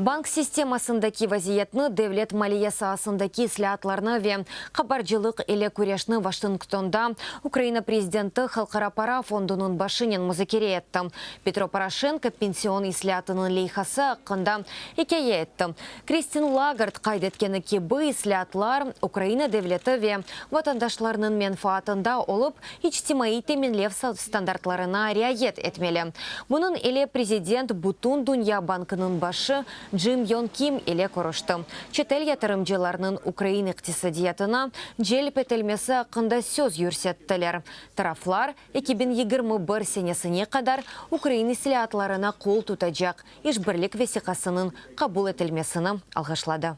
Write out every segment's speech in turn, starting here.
Банк системасындaki вазиятны девлет малия саасындaki слятларны ве хабаржылык эле күрешны Вашингтонда Украина президенті Халқара пара фондунун башынен музыкере етті. Петро Порошенко пенсион ислятынын лейхасы ақында екее етті. Кристин Лагард қайдеткені кебі ислятлар Украина девлеті ве ватандашларының менфаатында олып, ичтимаи теменлев стандартларына риает етмелі. Мұнын эле президент Бутун Дунья банкының башы Джим Йон Ким еле көрішті. Четел ятырымжыларының Украина иқтисадиятына желіп етілмесі ақында сөз юрсеттілер. Тарафлар 2021 сенесіне қадар Украина силатларына қол тұтажақ ішбірлік весиқасының қабул етілмесіні алғашлады.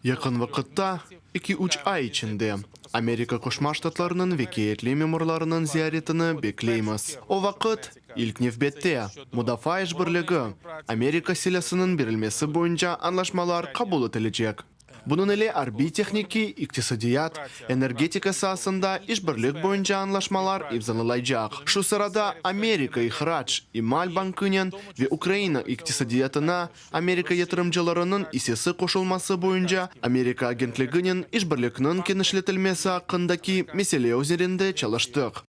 Yakın vakitte 2-3 ay içinde Amerika Koşma Ştatlarının vekiyetli memurlarının ziyaretini bekleyimiz. O vakit ilk nefbette Mudafa İşbirliği Amerika silahının verilmesi boyunca anlaşmalar kabul edilecek. Bunun ile harbi tekniki, iktisadiyat, energetika sahasında işbirlik boyunca anlaşmalar imzalanacak. Şu sırada Amerika İhraç İmal Bankı'nın ve Ukrayna iktisadiyatına Amerika yatırımcılarının hissesi koşulması boyunca Amerika Agentliğinin işbirliğinin genişletilmesi hakkındaki mesele üzerinde çalıştık.